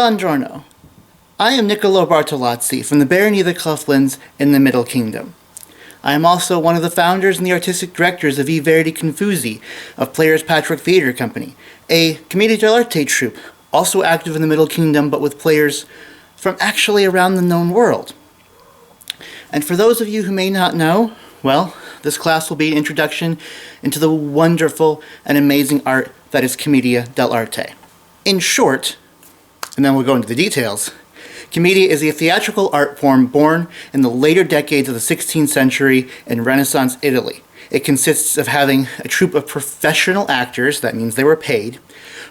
Buongiorno. I am Niccolò Bartolazzi from the Barony of the Cloughlands in the Middle Kingdom. I am also one of the founders and the artistic directors of I Verdi Confusi of Players Patchwork Theatre Company, a Commedia dell'Arte troupe, also active in the Middle Kingdom but with players from actually around the known world. And for those of you who may not know, well, this class will be an introduction into the wonderful and amazing art that is Commedia dell'Arte. In short, and then we'll go into the details, Commedia is a theatrical art form born in the later decades of the 16th century in Renaissance Italy. It consists of having a troupe of professional actors, that means they were paid,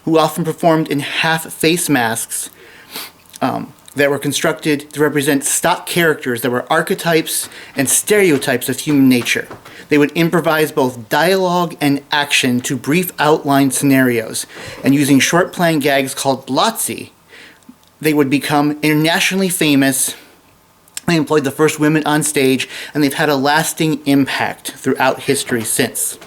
who often performed in half-face masks that were constructed to represent stock characters that were archetypes and stereotypes of human nature. They would improvise both dialogue and action to brief outline scenarios, and using short playing gags called lazzi, they would become internationally famous. They employed the first women on stage, and they've had a lasting impact throughout history since.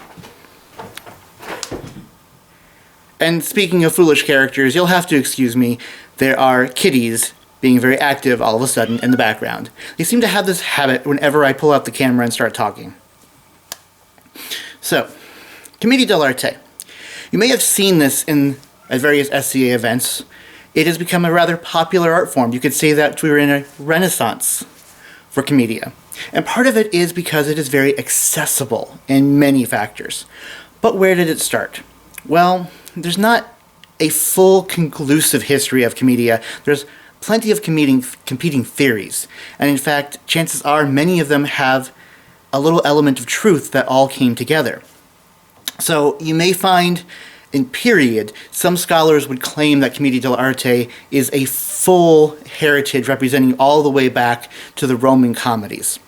And speaking of foolish characters, you'll have to excuse me, there are kitties being very active all of a sudden in the background. They seem to have this habit whenever I pull out the camera and start talking. So, Commedia dell'Arte. You may have seen this at various SCA events. It has become a rather popular art form. You could say that we're in a renaissance for Commedia. And part of it is because it is very accessible in many factors. But where did it start? Well, there's not a full conclusive history of Commedia. There's plenty of competing theories. And in fact, chances are many of them have a little element of truth that all came together. So you may find in period, some scholars would claim that Commedia dell'Arte is a full heritage representing all the way back to the Roman comedies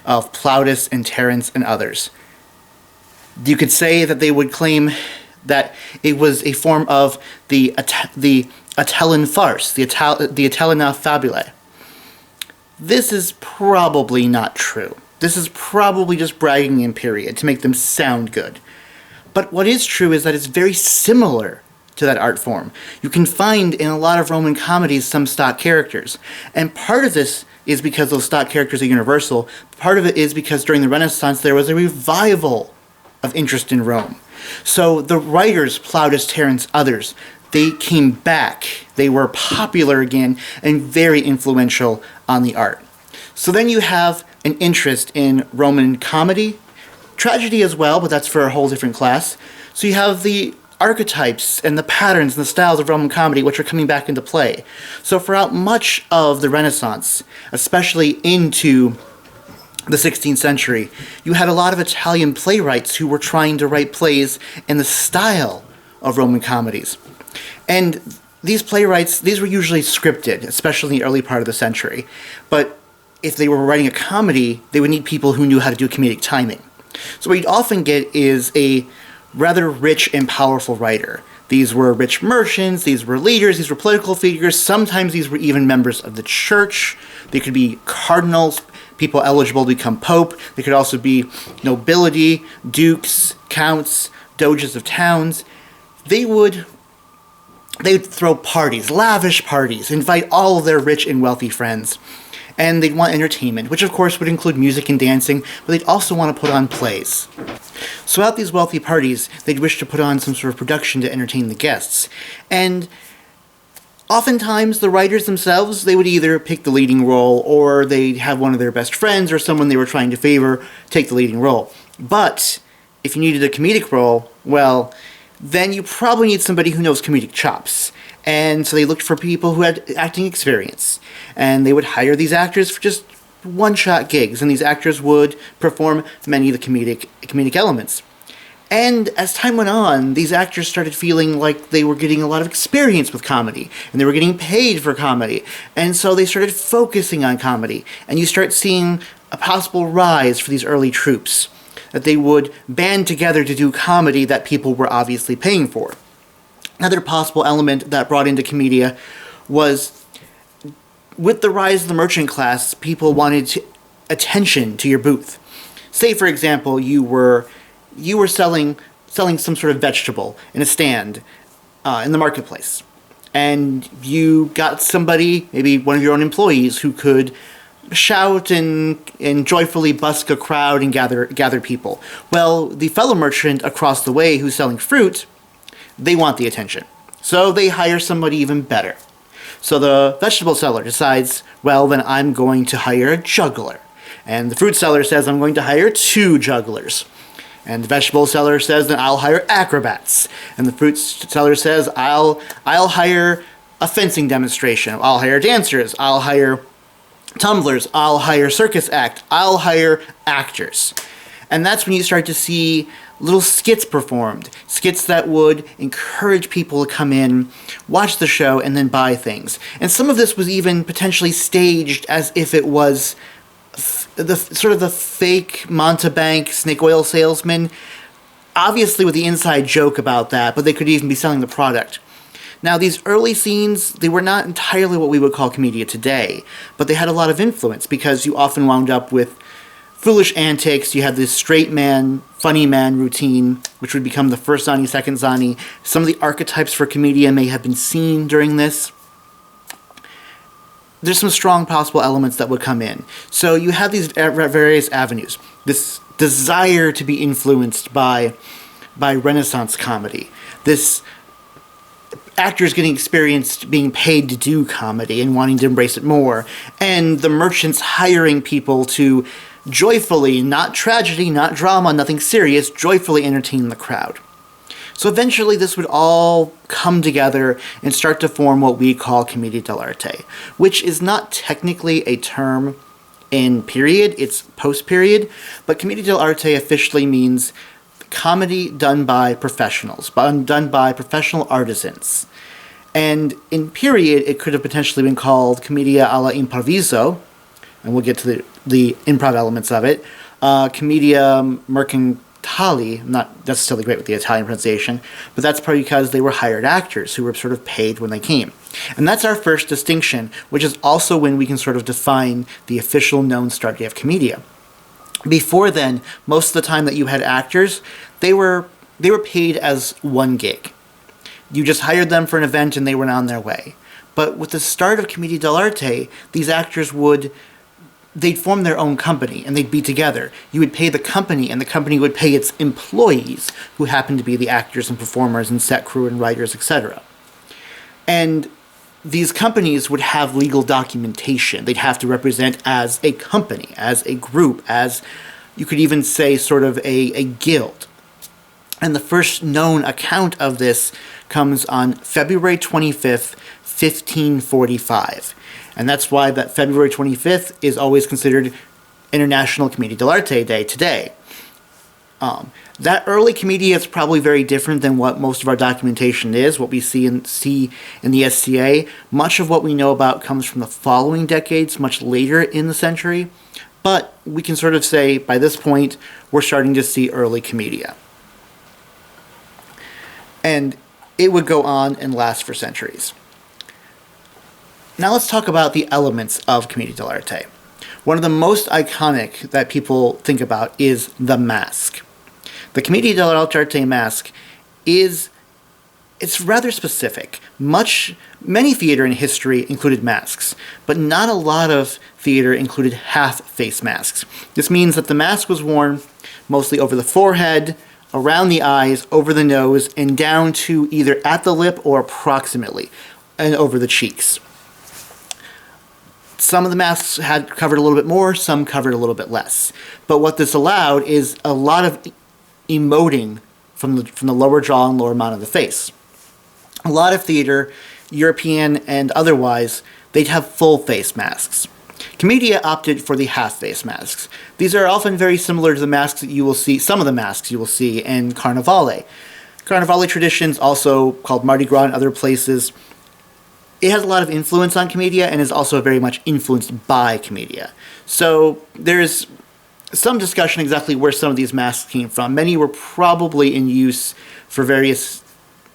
of Plautus and Terence and others. You could say that they would claim that it was a form of the Atellan farce, the Atellana fabulae. This is probably not true. This is probably just bragging in period to make them sound good. But what is true is that it's very similar to that art form. You can find in a lot of Roman comedies some stock characters. And part of this is because those stock characters are universal. Part of it is because during the Renaissance there was a revival of interest in Rome. So the writers, Plautus, Terence, others, they came back. They were popular again and very influential on the art. So then you have an interest in Roman comedy, tragedy as well, but that's for a whole different class. So you have the archetypes and the patterns and the styles of Roman comedy which are coming back into play. So throughout much of the Renaissance, especially into the 16th century, you had a lot of Italian playwrights who were trying to write plays in the style of Roman comedies. And these playwrights, these were usually scripted, especially in the early part of the century. But if they were writing a comedy, they would need people who knew how to do comedic timing. So what you'd often get is a rather rich and powerful writer. These were rich merchants, these were leaders, these were political figures, sometimes these were even members of the church. They could be cardinals, people eligible to become pope. They could also be nobility, dukes, counts, doges of towns. They would throw parties, lavish parties, invite all of their rich and wealthy friends. And they'd want entertainment, which of course would include music and dancing, but they'd also want to put on plays. So at these wealthy parties, they'd wish to put on some sort of production to entertain the guests. And oftentimes the writers themselves, they would either pick the leading role, or they'd have one of their best friends or someone they were trying to favor take the leading role. But if you needed a comedic role, well, then you probably need somebody who knows comedic chops. And so they looked for people who had acting experience. And they would hire these actors for just one-shot gigs, and these actors would perform many of the comedic elements. And as time went on, these actors started feeling like they were getting a lot of experience with comedy, and they were getting paid for comedy. And so they started focusing on comedy, and you start seeing a possible rise for these early troupes, that they would band together to do comedy that people were obviously paying for. Another possible element that brought into Commedia was, with the rise of the merchant class, people wanted attention to your booth. Say, for example, you were selling some sort of vegetable in a stand in the marketplace. and you got somebody, maybe one of your own employees, who could shout and joyfully busk a crowd and gather people. Well, the fellow merchant across the way who's selling fruit, they want the attention. So they hire somebody even better. So the vegetable seller decides, well, then I'm going to hire a juggler. And the fruit seller says, I'm going to hire 2 jugglers. And the vegetable seller says, then I'll hire acrobats. And the fruit seller says, I'll hire a fencing demonstration. I'll hire dancers. I'll hire tumblers. I'll hire circus act. I'll hire actors. And that's when you start to see little skits performed. Skits that would encourage people to come in, watch the show, and then buy things. And some of this was even potentially staged as if it was the sort of the fake Montebank snake oil salesman, obviously with the inside joke about that, but they could even be selling the product. Now, these early scenes, they were not entirely what we would call commedia today, but they had a lot of influence because you often wound up with foolish antics. You had this straight man, funny man routine, which would become the first Zani, second Zani. Some of the archetypes for commedia may have been seen during this. There's some strong possible elements that would come in. So you have these various avenues. This desire to be influenced by Renaissance comedy. This actors getting experienced being paid to do comedy and wanting to embrace it more. And the merchants hiring people to joyfully, not tragedy, not drama, nothing serious, joyfully entertain the crowd. So eventually this would all come together and start to form what we call Commedia dell'Arte, which is not technically a term in period, it's post-period, but Commedia dell'Arte officially means comedy done by professionals, done by professional artisans. And in period, it could have potentially been called Commedia alla improviso, and we'll get to the improv elements of it, Commedia mercantile. I'm not necessarily great with the Italian pronunciation, but that's probably because they were hired actors who were sort of paid when they came. And that's our first distinction, which is also when we can sort of define the official known start date of commedia. Before then, most of the time that you had actors, they were paid as one gig. You just hired them for an event and they went on their way. But with the start of Commedia dell'Arte, these actors they'd form their own company, and they'd be together. You would pay the company, and the company would pay its employees, who happened to be the actors and performers and set crew and writers, etc. And these companies would have legal documentation. They'd have to represent as a company, as a group, as, you could even say, sort of a guild. And the first known account of this comes on February 25th, 1545. And that's why that February 25th is always considered International Commedia dell'Arte Day today. That early commedia is probably very different than what most of our documentation is, what we see in the SCA. Much of what we know about comes from the following decades, much later in the century. But we can sort of say, by this point, we're starting to see early commedia. And it would go on and last for centuries. Now let's talk about the elements of Commedia dell'Arte. One of the most iconic that people think about is the mask. The Commedia dell'Arte mask it's rather specific. Many theater in history included masks, but not a lot of theater included half-face masks. This means that the mask was worn mostly over the forehead, around the eyes, over the nose, and down to either at the lip or approximately, and over the cheeks. Some of the masks had covered a little bit more, some covered a little bit less. But what this allowed is a lot of emoting from the lower jaw and lower mount of the face. A lot of theater, European and otherwise, they'd have full face masks. Commedia opted for the half-face masks. These are often very similar to the masks that you will see, some of the masks you will see in Carnevale. Carnevale traditions, also called Mardi Gras in other places, it has a lot of influence on commedia and is also very much influenced by commedia. So there's some discussion exactly where some of these masks came from. Many were probably in use for various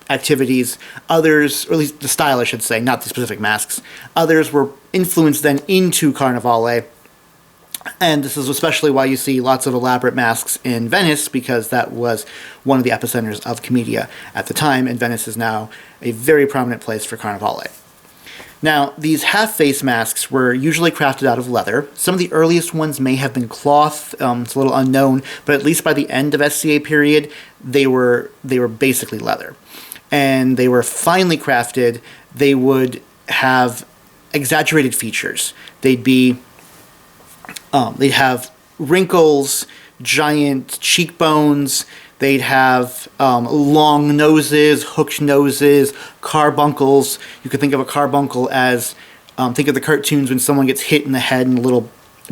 activities. Others, or at least the style I should say, not the specific masks. Others were influenced then into Carnevale And this is especially why you see lots of elaborate masks in Venice, because that was one of the epicenters of Commedia at the time, and Venice is now a very prominent place for Carnevale. Now, these half-face masks were usually crafted out of leather. Some of the earliest ones may have been cloth. It's a little unknown, but at least by the end of SCA period, they were basically leather. And they were finely crafted. They would have exaggerated features. They'd have wrinkles, giant cheekbones. They'd have long noses, hooked noses, carbuncles. You could think of a carbuncle as, think of the cartoons when someone gets hit in the head and a little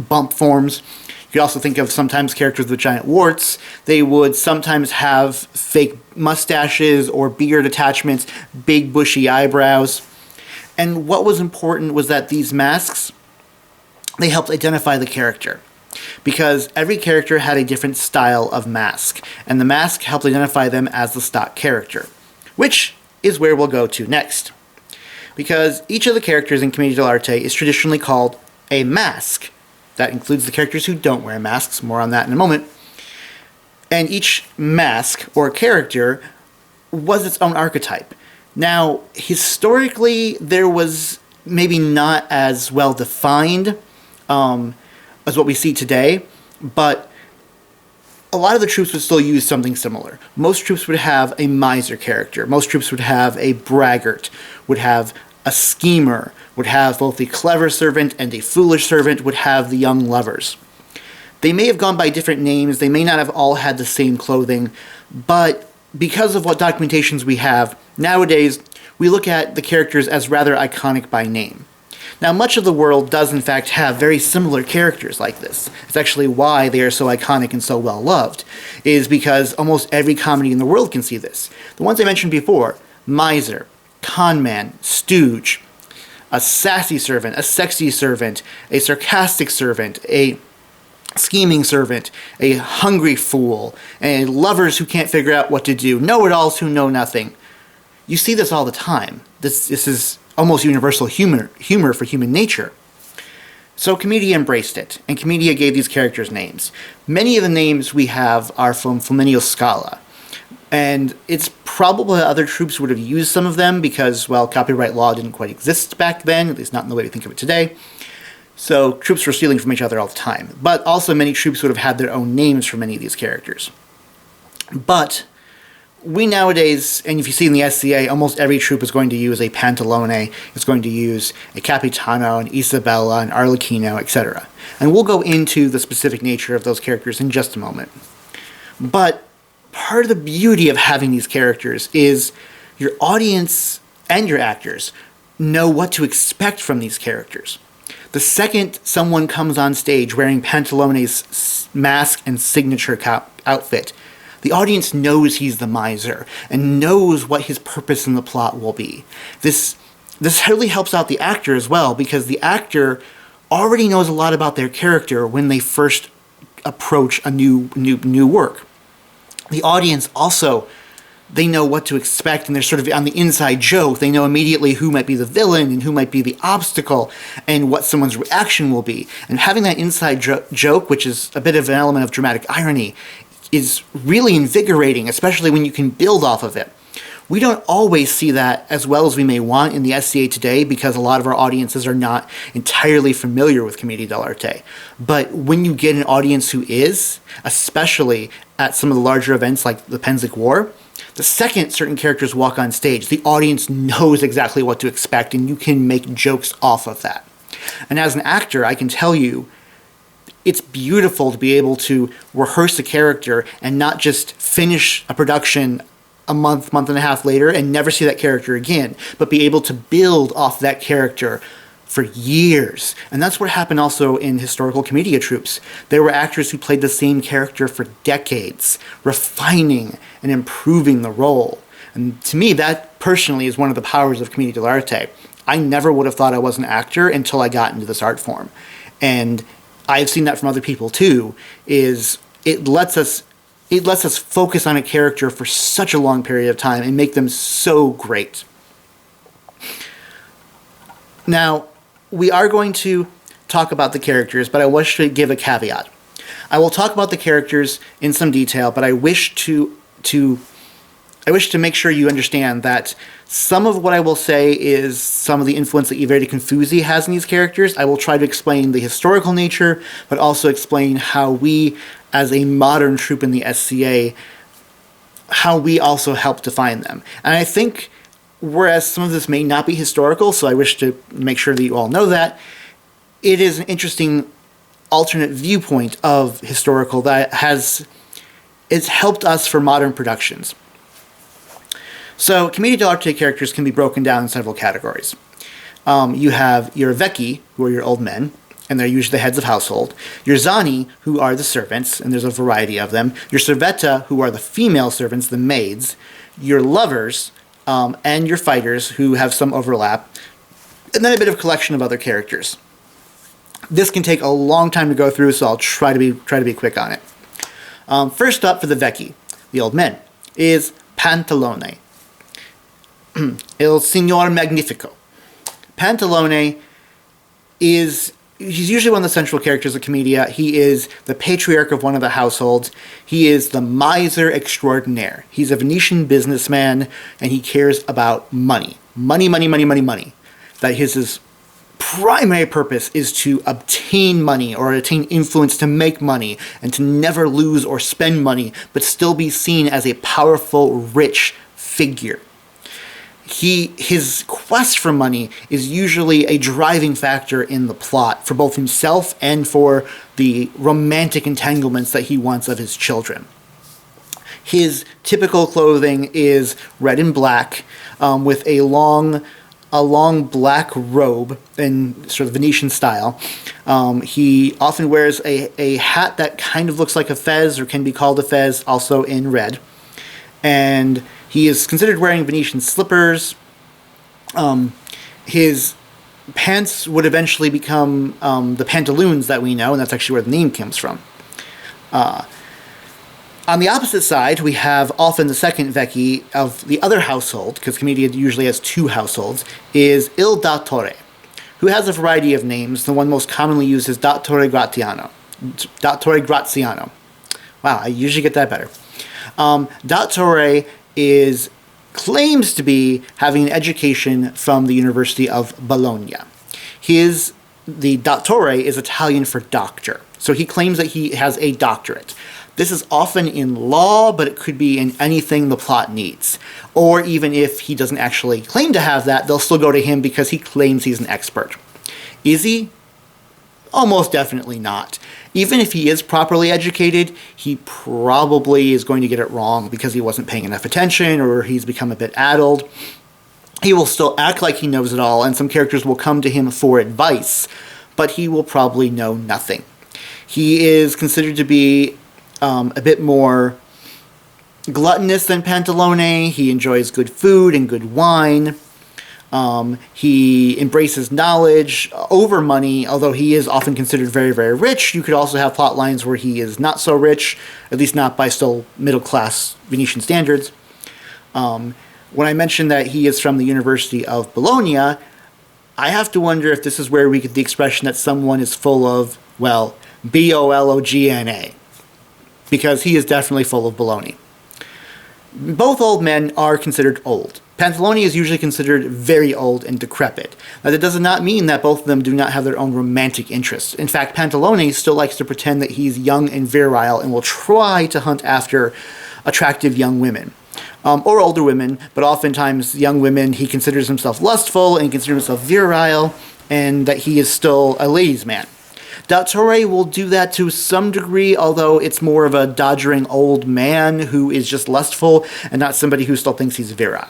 bump forms. You could also think of sometimes characters with giant warts. They would sometimes have fake mustaches or beard attachments, big bushy eyebrows. And what was important was that these masks, they helped identify the character, because every character had a different style of mask, and the mask helped identify them as the stock character, which is where we'll go to next. Because each of the characters in Commedia dell'Arte is traditionally called a mask. That includes the characters who don't wear masks, more on that in a moment. And each mask, or character, was its own archetype. Now, historically, there was maybe not as well defined as what we see today, but a lot of the troops would still use something similar. Most troops would have a miser character. Most troops would have a braggart, would have a schemer, would have both the clever servant and a foolish servant, would have the young lovers. They may have gone by different names, they may not have all had the same clothing, but because of what documentations we have, nowadays we look at the characters as rather iconic by name. Now, much of the world does in fact have very similar characters like this. It's actually why they are so iconic and so well loved, is because almost every comedy in the world can see this. The ones I mentioned before, miser, conman, stooge, a sassy servant, a sexy servant, a sarcastic servant, a scheming servant, a hungry fool, and lovers who can't figure out what to do, know-it-alls who know nothing. You see this all the time. This is almost universal humor for human nature. So Commedia embraced it, and Commedia gave these characters names. Many of the names we have are from Flaminio Scala, and it's probable that other troops would have used some of them because, well, copyright law didn't quite exist back then, at least not in the way we think of it today. So troops were stealing from each other all the time. But also many troops would have had their own names for many of these characters. But we nowadays, and if you see in the SCA, almost every troop is going to use a Pantalone, is going to use a Capitano, an Isabella, an Arlecchino, etc. And we'll go into the specific nature of those characters in just a moment. But part of the beauty of having these characters is your audience and your actors know what to expect from these characters. The second someone comes on stage wearing Pantalone's mask and signature outfit, the audience knows he's the miser and knows what his purpose in the plot will be. This really helps out the actor as well, because the actor already knows a lot about their character when they first approach a new work. The audience also, they know what to expect, and they're sort of on the inside joke. They know immediately who might be the villain and who might be the obstacle and what someone's reaction will be. And having that inside joke, which is a bit of an element of dramatic irony, is really invigorating, especially when you can build off of it. We don't always see that as well as we may want in the SCA today, because a lot of our audiences are not entirely familiar with Commedia dell'Arte. But when you get an audience who is, especially at some of the larger events like the Penzic War, the second certain characters walk on stage, the audience knows exactly what to expect, and you can make jokes off of that. And as an actor, I can tell you, it's beautiful to be able to rehearse a character and not just finish a production a month and a half later and never see that character again, but be able to build off that character for years. And that's what happened also in historical Commedia troupes. There were actors who played the same character for decades, refining and improving the role. And to me, that personally is one of the powers of Commedia dell'Arte. I never would have thought I was an actor until I got into this art form. And I've seen that from other people too, is it lets us focus on a character for such a long period of time and make them so great. Now, we are going to talk about the characters, but I wish to give a caveat. I will talk about the characters in some detail, but I wish to make sure you understand that some of what I will say is some of the influence that Iveri Confusi has in these characters. I will try to explain the historical nature, but also explain how we, as a modern troupe in the SCA, how we also help define them. And I think, whereas some of this may not be historical, so I wish to make sure that you all know that, it is an interesting alternate viewpoint of historical that it's helped us for modern productions. So, Commedia dell'Arte characters can be broken down in several categories. You have your vecchi, who are your old men, and they're usually the heads of household. Your zani, who are the servants, and there's a variety of them. Your servetta, who are the female servants, the maids. Your lovers, and your fighters, who have some overlap. And then a bit of collection of other characters. This can take a long time to go through, so I'll try to be quick on it. First up for the vecchi, the old men, is Pantalone. Il Signor Magnifico. Pantalone he's usually one of the central characters of Commedia. He is the patriarch of one of the households. He is the miser extraordinaire. He's a Venetian businessman, and he cares about money. Money, money, money, money, money. That his primary purpose is to obtain money or attain influence to make money and to never lose or spend money, but still be seen as a powerful, rich figure. His quest for money is usually a driving factor in the plot for both himself and for the romantic entanglements that he wants of his children. His typical clothing is red and black, with a long black robe in sort of Venetian style. He often wears a hat that kind of looks like a fez or can be called a fez, also in red. And he is considered wearing Venetian slippers. His pants would eventually become the pantaloons that we know, and that's actually where the name comes from. On the opposite side, we have often the second vecchi of the other household, because Commedia usually has two households, is Il Dottore, who has a variety of names. The one most commonly used is Dottore Graziano. Wow, I usually get that better. Dottore claims to be having an education from the University of Bologna. The Dottore is Italian for doctor, so he claims that he has a doctorate. This is often in law, but it could be in anything the plot needs. Or even if he doesn't actually claim to have that, they'll still go to him because he claims he's an expert. Is he? Almost definitely not. Even if he is properly educated, he probably is going to get it wrong because he wasn't paying enough attention or he's become a bit addled. He will still act like he knows it all, and some characters will come to him for advice, but he will probably know nothing. He is considered to be a bit more gluttonous than Pantalone. He enjoys good food and good wine. He embraces knowledge over money, although he is often considered very, very rich. You could also have plot lines where he is not so rich, at least not by still middle-class Venetian standards. When I mentioned that he is from the University of Bologna, I have to wonder if this is where we get the expression that someone is full of, well, B-O-L-O-G-N-A. Because he is definitely full of baloney. Both old men are considered old. Pantalone is usually considered very old and decrepit. Now, that does not mean that both of them do not have their own romantic interests. In fact, Pantalone still likes to pretend that he's young and virile and will try to hunt after attractive young women. Or older women, but oftentimes young women, he considers himself lustful and considers himself virile, and that he is still a ladies' man. Dottore will do that to some degree, although it's more of a dodgering old man who is just lustful and not somebody who still thinks he's virile.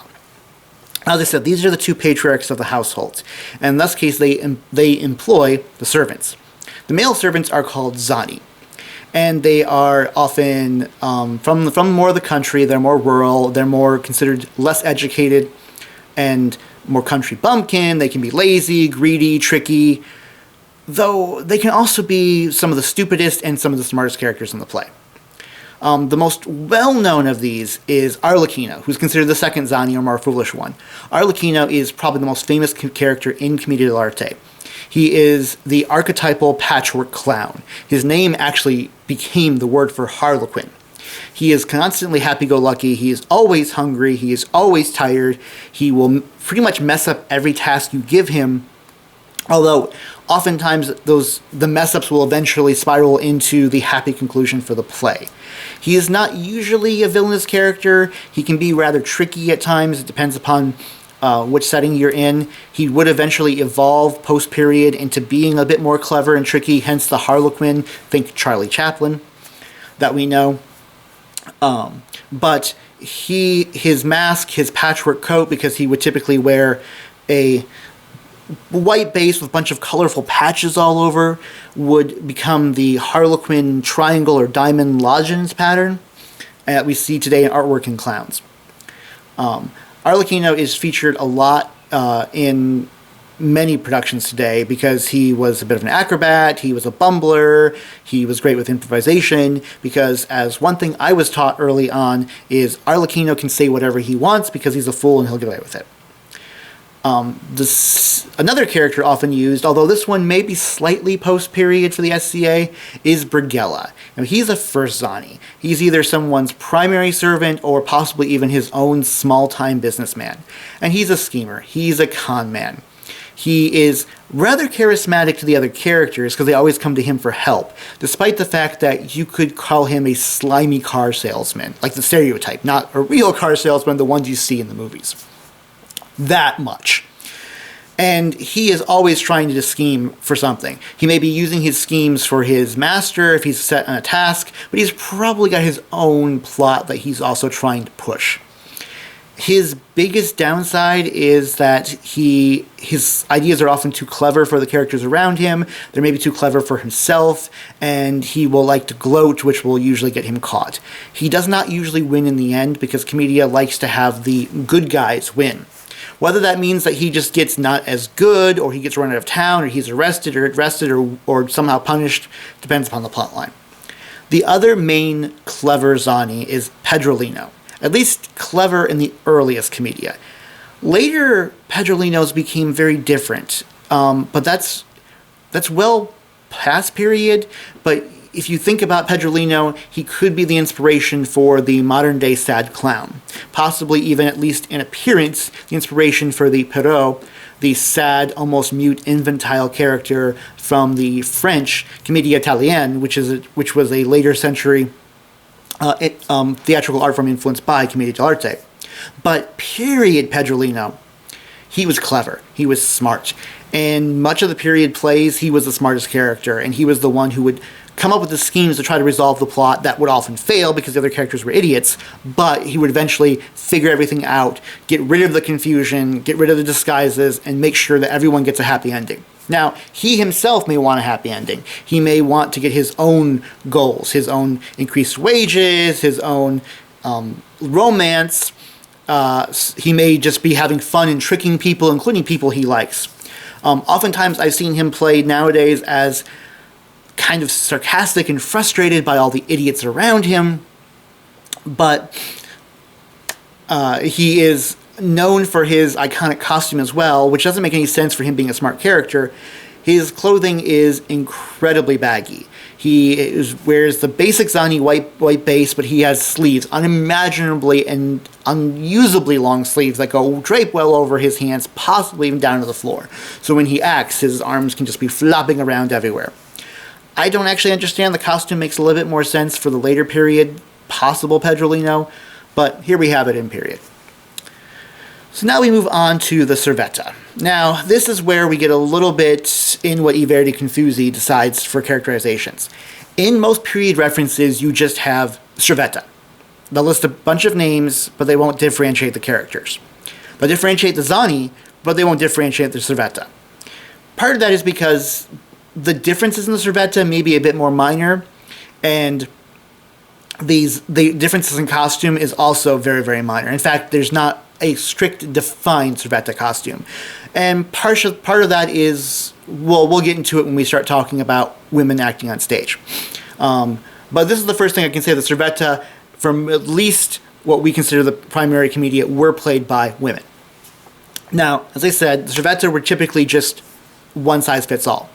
As I said, these are the two patriarchs of the household, and in this case they employ the servants. The male servants are called zani, and they are often from more of the country. They're more rural, they're more considered less educated and more country bumpkin. They can be lazy, greedy, tricky, though they can also be some of the stupidest and some of the smartest characters in the play. The most well-known of these is Arlecchino, who's considered the second Zani, or more foolish one. Arlecchino is probably the most famous character in Commedia dell'Arte. He is the archetypal patchwork clown. His name actually became the word for harlequin. He is constantly happy-go-lucky. He is always hungry. He is always tired. He will pretty much mess up every task you give him, although oftentimes the mess-ups will eventually spiral into the happy conclusion for the play. He is not usually a villainous character. He can be rather tricky at times. It depends upon which setting you're in. He would eventually evolve post-period into being a bit more clever and tricky, hence the Harlequin, think Charlie Chaplin, that we know. But his mask, his patchwork coat, because he would typically wear a white base with a bunch of colorful patches all over, would become the Harlequin triangle or diamond lozenge pattern that we see today in artwork and clowns. Arlecchino is featured a lot in many productions today because he was a bit of an acrobat, he was a bumbler, he was great with improvisation, because as one thing I was taught early on is Arlecchino can say whatever he wants because he's a fool and he'll get away with it. Another character often used, although this one may be slightly post-period for the SCA, is Brighella. Now, he's a first Zani. He's either someone's primary servant or possibly even his own small-time businessman. And he's a schemer. He's a con man. He is rather charismatic to the other characters because they always come to him for help, despite the fact that you could call him a slimy car salesman, like the stereotype, not a real car salesman, the ones you see in the movies. That much. And he is always trying to scheme for something. He may be using his schemes for his master if he's set on a task, but he's probably got his own plot that he's also trying to push. His biggest downside is that his ideas are often too clever for the characters around him. They're maybe too clever for himself, and he will like to gloat, which will usually get him caught. He does not usually win in the end because Commedia likes to have the good guys win. Whether that means that he just gets not as good, or he gets run out of town, or he's arrested or somehow punished, depends upon the plotline. The other main clever Zani is Pedrolino. At least clever in the earliest Commedia. Later, Pedrolinos became very different, but that's well past period. But if you think about Pedrolino, he could be the inspiration for the modern-day sad clown. Possibly even, at least in appearance, the inspiration for the Perrault, the sad, almost mute, infantile character from the French Commedia italienne, which was a later century theatrical art form influenced by Commedia dell'Arte. But period Pedrolino, he was clever, he was smart, and much of the period plays he was the smartest character, and he was the one who would come up with the schemes to try to resolve the plot that would often fail because the other characters were idiots, but he would eventually figure everything out, get rid of the confusion, get rid of the disguises, and make sure that everyone gets a happy ending. Now, he himself may want a happy ending. He may want to get his own goals, his own increased wages, his own romance. He may just be having fun and tricking people, including people he likes. Oftentimes, I've seen him played nowadays as kind of sarcastic and frustrated by all the idiots around him. But he is known for his iconic costume as well, which doesn't make any sense for him being a smart character. His clothing is incredibly baggy. He wears the basic Zani white base, but he has sleeves, unimaginably and unusably long sleeves that go drape well over his hands, possibly even down to the floor. So when he acts, his arms can just be flopping around everywhere. I don't actually understand. The costume makes a little bit more sense for the later period, possible Pedrolino, but here we have it in period. So now we move on to the Cerveza. Now, this is where we get a little bit in what I Verdi Confusi decides for characterizations. In most period references, you just have Cerveza. They'll list a bunch of names, but they won't differentiate the characters. They'll differentiate the Zani, but they won't differentiate the Cerveza. Part of that is because the differences in the Cerveza may be a bit more minor, and the differences in costume is also very, very minor. In fact, there's not a strict defined Cerveza costume. And part of that is, well, we'll get into it when we start talking about women acting on stage. But this is the first thing I can say. The Cerveza, from at least what we consider the primary Commedia, were played by women. Now, as I said, the Cerveza were typically just one size fits all.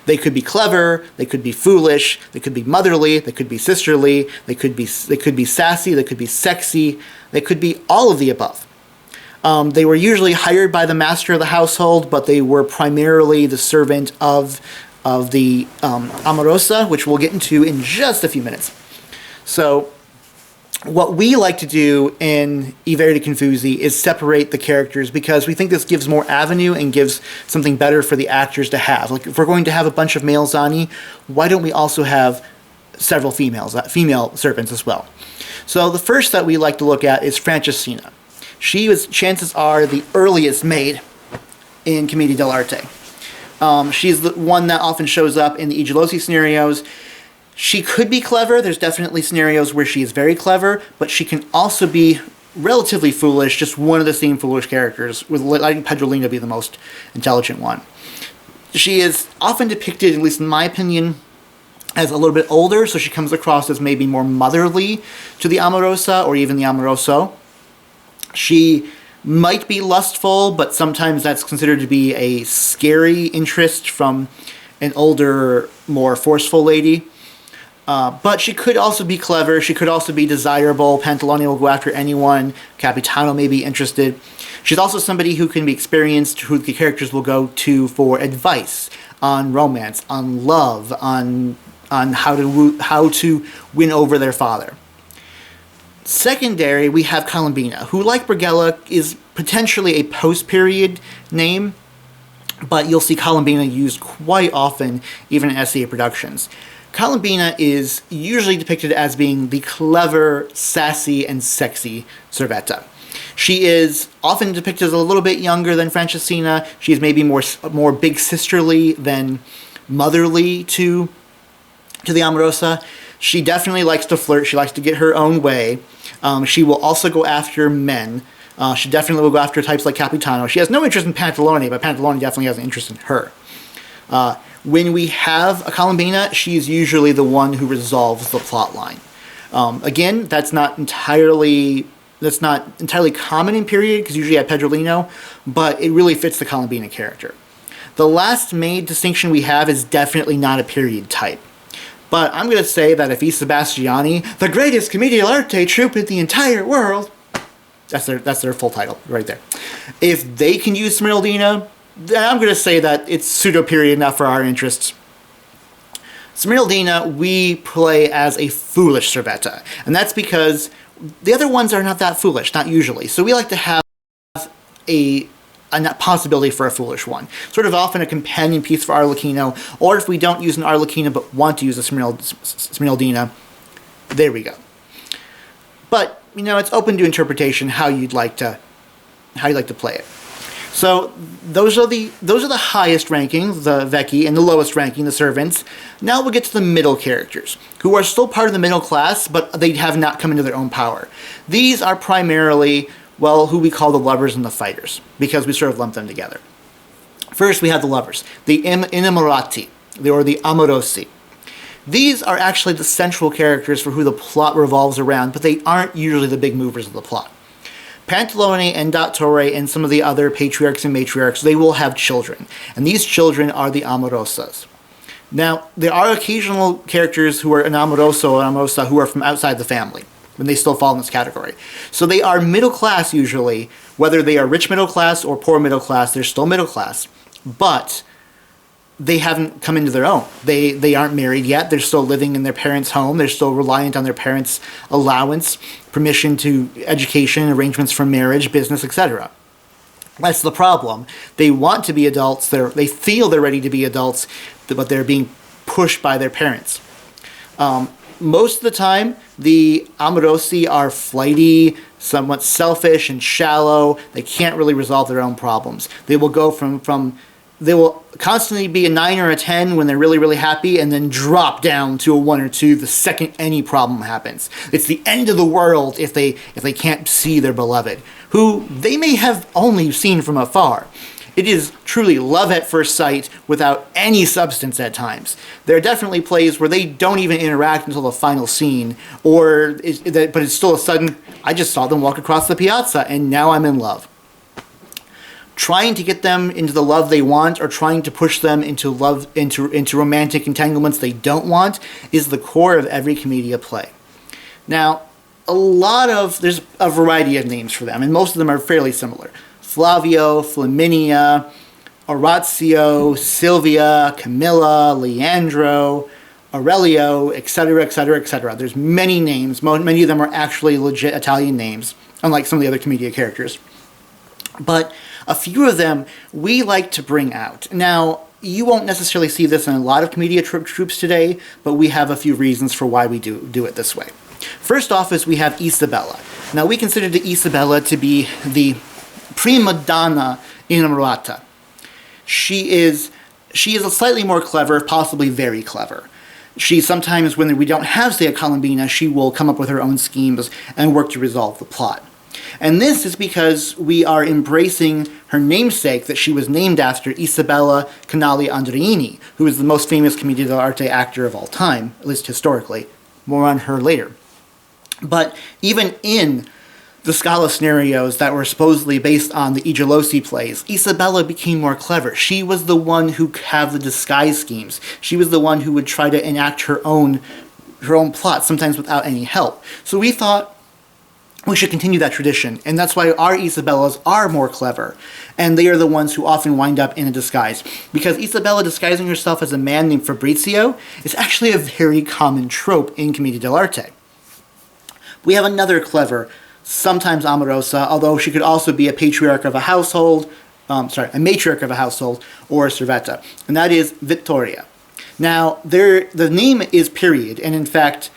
They could be clever, they could be foolish, they could be motherly, they could be sisterly, they could be sassy, they could be sexy, they could be all of the above. They were usually hired by the master of the household, but they were primarily the servant of the amorosa, which we'll get into in just a few minutes. So what we like to do in I Verdi Confusi is separate the characters because we think this gives more avenue and gives something better for the actors to have. Like if we're going to have a bunch of male Zani, why don't we also have several female servants as well? So the first that we like to look at is Francesca. She was, chances are, the earliest maid in Commedia dell'Arte. She's the one that often shows up in the I Gelosi scenarios. She could be clever. There's definitely scenarios where she is very clever, but she can also be relatively foolish, just one of the same foolish characters, with letting Pedrolina be the most intelligent one. She is often depicted, at least in my opinion, as a little bit older, so she comes across as maybe more motherly to the amorosa or even the amoroso. She might be lustful, but sometimes that's considered to be a scary interest from an older, more forceful lady. But she could also be clever. She could also be desirable. Pantalone will go after anyone. Capitano may be interested. She's also somebody who can be experienced, who the characters will go to for advice on romance, on love, on how to win over their father. Secondary, we have Columbina, who, like Brighella, is potentially a post-period name, but you'll see Columbina used quite often, even in SCA productions. Columbina is usually depicted as being the clever, sassy, and sexy servetta. She is often depicted as a little bit younger than Francesca. She is maybe more big sisterly than motherly to the amorosa. She definitely likes to flirt. She likes to get her own way. She will also go after men. She definitely will go after types like Capitano. She has no interest in Pantalone, but Pantalone definitely has an interest in her. When we have a Columbina, she's usually the one who resolves the plot line. Again, that's not entirely common in period, because usually you have Pedrolino, but it really fits the Columbina character. The last main distinction we have is definitely not a period type. But I'm going to say that if Sebastiani, the greatest Commedia dell'Arte troupe in the entire world, that's their full title right there. If they can use Smeraldina, then I'm going to say that it's pseudo-period enough for our interests. Smeraldina, we play as a foolish servetta, and that's because the other ones are not that foolish, not usually. So we like to have a possibility for a foolish one. Sort of often a companion piece for Arlecchino, or if we don't use an Arlecchino but want to use a Smeraldina, there we go. But, it's open to interpretation how you'd like to play it. So those are the highest rankings, the Vecchi, and the lowest ranking, the servants. Now we'll get to the middle characters, who are still part of the middle class, but they have not come into their own power. These are primarily, who we call the lovers and the fighters, because we sort of lump them together. First, we have the lovers, the innamorati, or the amorosi. These are actually the central characters for who the plot revolves around, but they aren't usually the big movers of the plot. Pantalone and Dottore and some of the other patriarchs and matriarchs, they will have children, and these children are the amorosas. Now, there are occasional characters who are an amoroso or amorosa who are from outside the family, when they still fall in this category. So they are middle class usually, whether they are rich middle class or poor middle class, they're still middle class, but they haven't come into their own. They aren't married yet, they're still living in their parents' home, they're still reliant on their parents' allowance, permission to education, arrangements for marriage, business, etc. That's the problem. They want to be adults, they feel they're ready to be adults, but they're being pushed by their parents. Most of the time, the amorosi are flighty, somewhat selfish and shallow. They can't really resolve their own problems. They will go they will constantly be a 9 or a 10 when they're really, really happy, and then drop down to a 1 or 2 the second any problem happens. It's the end of the world if they can't see their beloved, who they may have only seen from afar. It is truly love at first sight without any substance at times. There are definitely plays where they don't even interact until the final scene, but it's still a sudden, I just saw them walk across the piazza and now I'm in love. trying to get them into the love they want or trying to push them into romantic entanglements they don't want is the core of every Commedia play. Now, there's a variety of names for them, and most of them are fairly similar. Flavio, Flaminia, Orazio, Silvia, Camilla, Leandro, Aurelio, etc., etc., etc. There's many names. Many of them are actually legit Italian names, unlike some of the other Commedia characters. But a few of them we like to bring out. Now, you won't necessarily see this in a lot of Commedia troupes today, but we have a few reasons for why we do it this way. First off is we have Isabella. Now, we consider the Isabella to be the prima donna innamorata. She is a slightly more clever, possibly very clever. She sometimes, when we don't have, say, a Columbina, she will come up with her own schemes and work to resolve the plot. And this is because we are embracing her namesake that she was named after, Isabella Canali Andreini, who is the most famous Commedia dell'Arte actor of all time, at least historically. More on her later. But even in the Scala scenarios that were supposedly based on the I Gelosi plays, Isabella became more clever. She was the one who had the disguise schemes. She was the one who would try to enact her own plot, sometimes without any help. So we thought we should continue that tradition, and that's why our Isabellas are more clever, and they are the ones who often wind up in a disguise. Because Isabella disguising herself as a man named Fabrizio is actually a very common trope in Commedia dell'Arte. We have another clever, sometimes amorosa, although she could also be a patriarch of a household, a matriarch of a household, or a servetta, and that is Vittoria. Now, the name is period, and in fact,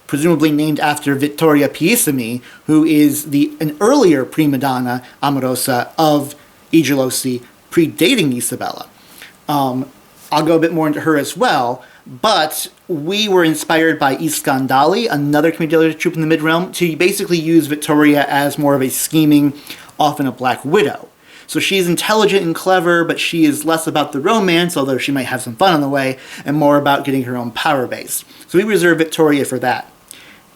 presumably named after Vittoria Piissimi, who is an earlier prima donna amorosa of I Gelosi, predating Isabella. I'll go a bit more into her as well, but we were inspired by I Scandali, another Commedia dell'Arte troupe in the Mid-Realm, to basically use Vittoria as more of a scheming, often a black widow. So she's intelligent and clever, but she is less about the romance, although she might have some fun on the way, and more about getting her own power base. So we reserve Vittoria for that.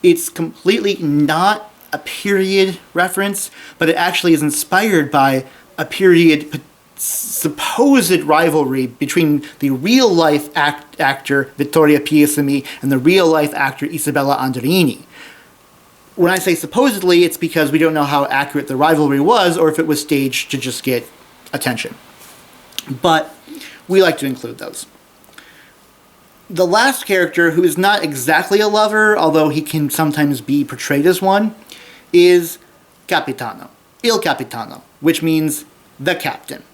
It's completely not a period reference, but it actually is inspired by a period supposed rivalry between the real-life actor Vittoria Piissimi and the real-life actor Isabella Andreini. When I say supposedly, it's because we don't know how accurate the rivalry was or if it was staged to just get attention. But we like to include those. The last character, who is not exactly a lover, although he can sometimes be portrayed as one, is Capitano. Il Capitano, which means the captain.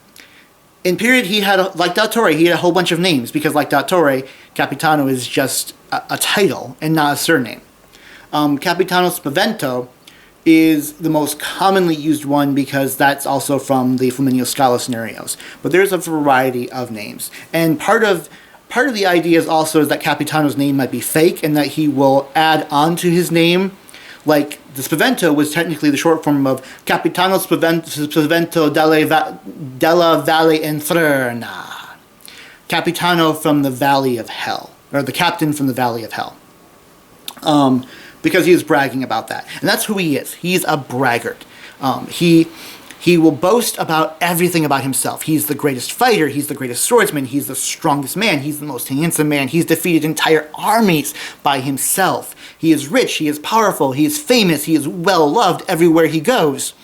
In period, he had, like dell'Attore, he had a whole bunch of names, because like dell'Attore, Capitano is just a title and not a surname. Capitano Spavento is the most commonly used one because that's also from the Flaminio Scala scenarios. But there's a variety of names. And part of the idea is also that Capitano's name might be fake and that he will add on to his name. Like, the Spavento was technically the short form of Capitano Spavento della Valle Infernale. Capitano from the Valley of Hell. Or the captain from the Valley of Hell. Because he was bragging about that. And that's who he is. He's a braggart. He will boast about everything about himself. He's the greatest fighter, he's the greatest swordsman, he's the strongest man, he's the most handsome man, he's defeated entire armies by himself. He is rich, he is powerful, he is famous, he is well-loved everywhere he goes.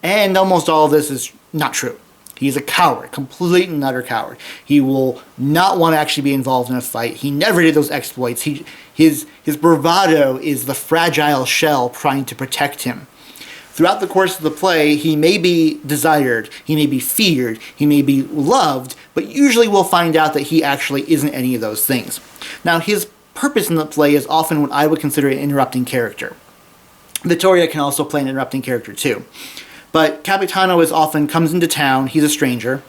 And almost all of this is not true. He's a coward, complete and utter coward. He will not want to actually be involved in a fight. He never did those exploits. His bravado is the fragile shell trying to protect him. Throughout the course of the play, he may be desired, he may be feared, he may be loved, but usually we'll find out that he actually isn't any of those things. Now, his purpose in the play is often what I would consider an interrupting character. Vittoria can also play an interrupting character too. But Capitano often comes into town, he's a stranger.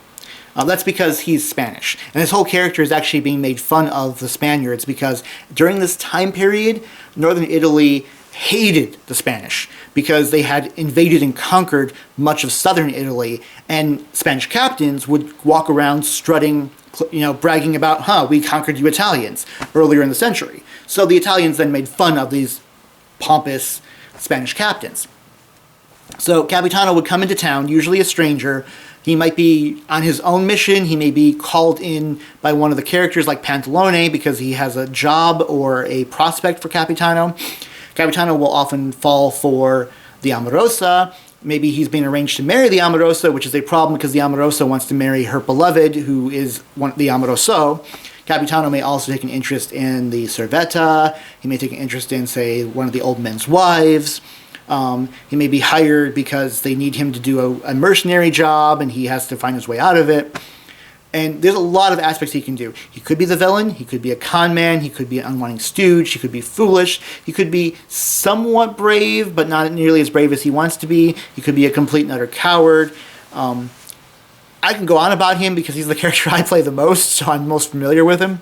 That's because he's Spanish. And his whole character is actually being made fun of the Spaniards because during this time period, northern Italy hated the Spanish because they had invaded and conquered much of southern Italy, and Spanish captains would walk around strutting, bragging about, we conquered you Italians earlier in the century. So the Italians then made fun of these pompous Spanish captains. So Capitano would come into town, usually a stranger. He might be on his own mission. He may be called in by one of the characters like Pantalone because he has a job or a prospect for Capitano. Capitano will often fall for the Amorosa. Maybe he's being arranged to marry the Amorosa, which is a problem because the Amorosa wants to marry her beloved, who is the Amoroso. Capitano may also take an interest in the Cerveza. He may take an interest in, say, one of the old men's wives. He may be hired because they need him to do a mercenary job and he has to find his way out of it. And there's a lot of aspects he can do. He could be the villain, he could be a con man, he could be an unwanting stooge, he could be foolish, he could be somewhat brave, but not nearly as brave as he wants to be. He could be a complete and utter coward. I can go on about him because he's the character I play the most, so I'm most familiar with him.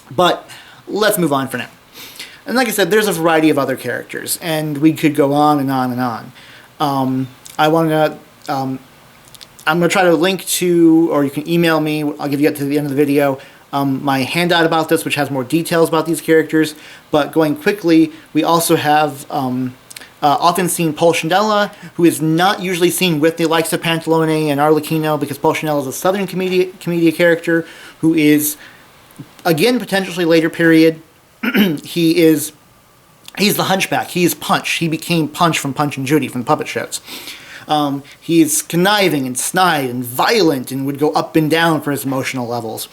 But let's move on for now. And like I said, there's a variety of other characters, and we could go on and on and on. I'm going to try to link to, or you can email me, I'll give you at to the end of the video, my handout about this, which has more details about these characters. But going quickly, we also have often seen Pulcinella, who is not usually seen with the likes of Pantalone and Arlecchino, because Pulcinella is a Southern Commedia character who is, again, potentially later period. He's the Hunchback. He is Punch. He became Punch from Punch and Judy from the puppet shows. He's conniving and snide and violent and would go up and down for his emotional levels.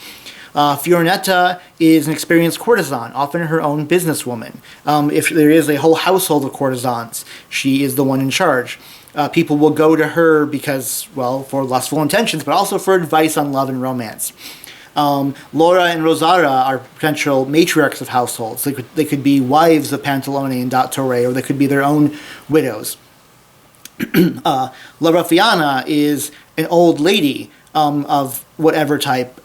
Fiorinetta is an experienced courtesan, often her own businesswoman. If there is a whole household of courtesans, she is the one in charge. People will go to her because, well, for lustful intentions, but also for advice on love and romance. Laura and Rosara are potential matriarchs of households. They could be wives of Pantalone and Dottore, or they could be their own widows. La Ruffiana is an old lady of whatever type.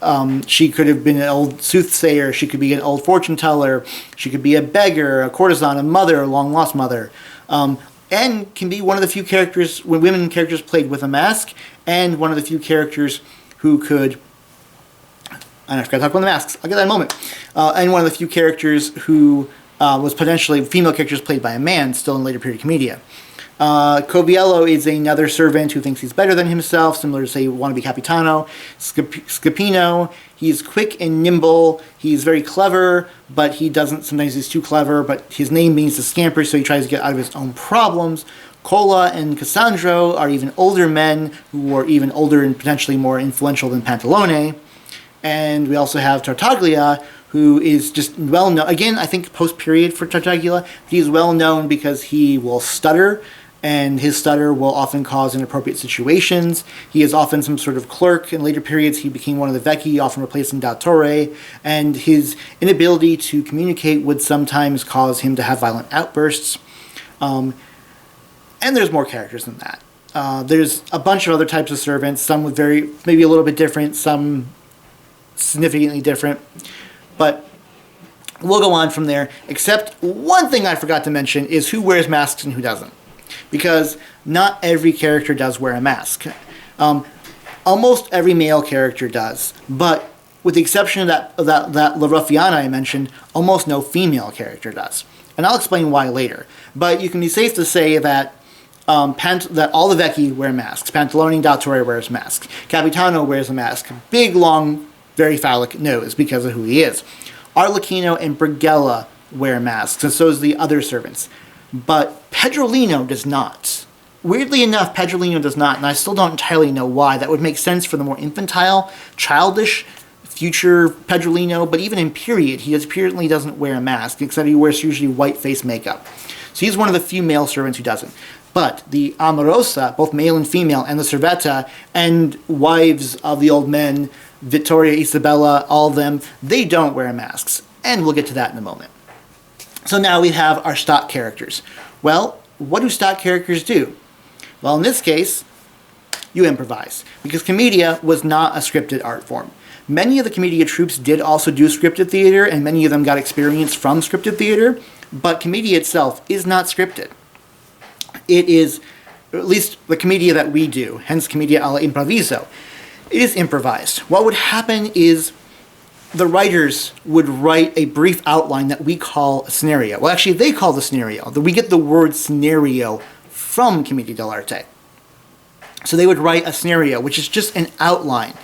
She could have been an old soothsayer, she could be an old fortune teller, she could be a beggar, a courtesan, a mother, a long-lost mother. And can be one of the few characters, women characters played with a mask, and one of the few characters who could... I forgot to talk about the masks. I'll get that in a moment. And one of the few characters who was potentially female characters played by a man, still in later period Commedia. Coviello is another servant who thinks he's better than himself, similar to, say, wannabe Capitano. Scapino, he's quick and nimble. He's very clever, but he doesn't, sometimes he's too clever, but his name means to scamper, so he tries to get out of his own problems. Cola and Cassandro are even older men who are even older and potentially more influential than Pantalone. And we also have Tartaglia, who is just well known. Again, I think post-period for Tartaglia. He's well known because he will stutter, and his stutter will often cause inappropriate situations. He is often some sort of clerk. In later periods, he became one of the Vecchi, often replacing Dottore, and his inability to communicate would sometimes cause him to have violent outbursts. And there's more characters than that. There's a bunch of other types of servants, some with maybe a little bit different, some significantly different, but we'll go on from there, except one thing I forgot to mention is who wears masks and who doesn't, because not every character does wear a mask. Almost every male character does, but with the exception of that La Ruffiana I mentioned, almost no female character does, and I'll explain why later. But you can be safe to say that that all the Vecchi wear masks. Pantalone, Dottore wears masks. Capitano wears a mask, big, long, very phallic nose because of who he is. Arlecchino and Brigella wear masks, and so does the other servants. But Pedrolino does not. Weirdly enough, Pedrolino does not, and I still don't entirely know why. That would make sense for the more infantile, childish future Pedrolino, but even in period, he apparently doesn't wear a mask, except he wears usually white face makeup. So he's one of the few male servants who doesn't. But the Amorosa, both male and female, and the Cerveza, and wives of the old men, Vittoria, Isabella, all of them, they don't wear masks. And we'll get to that in a moment. So now we have our stock characters. Well, what do stock characters do? Well, in this case, you improvise, because Commedia was not a scripted art form. Many of the Commedia troupes did also do scripted theater, and many of them got experience from scripted theater, but Commedia itself is not scripted. It is, at least the Commedia that we do, hence Commedia alla improviso, it is improvised. What would happen is the writers would write a brief outline that we call a scenario. Well, actually, they call the scenario. We get the word scenario from Commedia dell'Arte. So they would write a scenario, which is just an outline.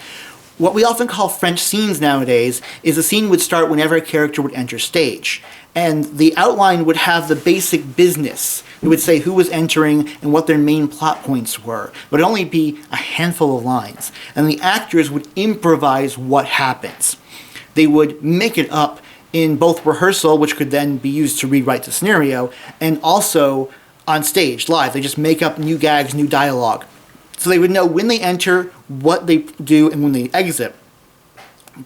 What we often call French scenes nowadays is a scene would start whenever a character would enter stage. And the outline would have the basic business. It would say who was entering and what their main plot points were. It would only be a handful of lines. And the actors would improvise what happens. They would make it up in both rehearsal, which could then be used to rewrite the scenario, and also on stage, live. They just make up new gags, new dialogue. So they would know when they enter, what they do, and when they exit.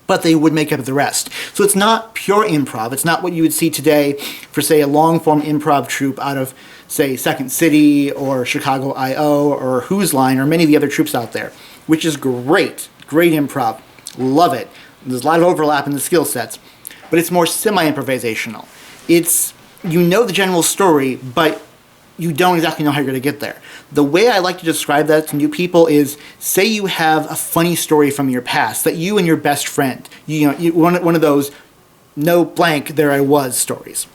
But they would make up the rest. So it's not pure improv. It's not what you would see today for, say, a long-form improv troupe out of, say, Second City or Chicago I.O. or Who's Line or many of the other troupes out there, which is great. Great improv. Love it. There's a lot of overlap in the skill sets. But it's more semi-improvisational. It's, you know the general story, but you don't exactly know how you're going to get there. The way I like to describe that to new people is, say you have a funny story from your past that you and your best friend, one of those no blank there I was stories.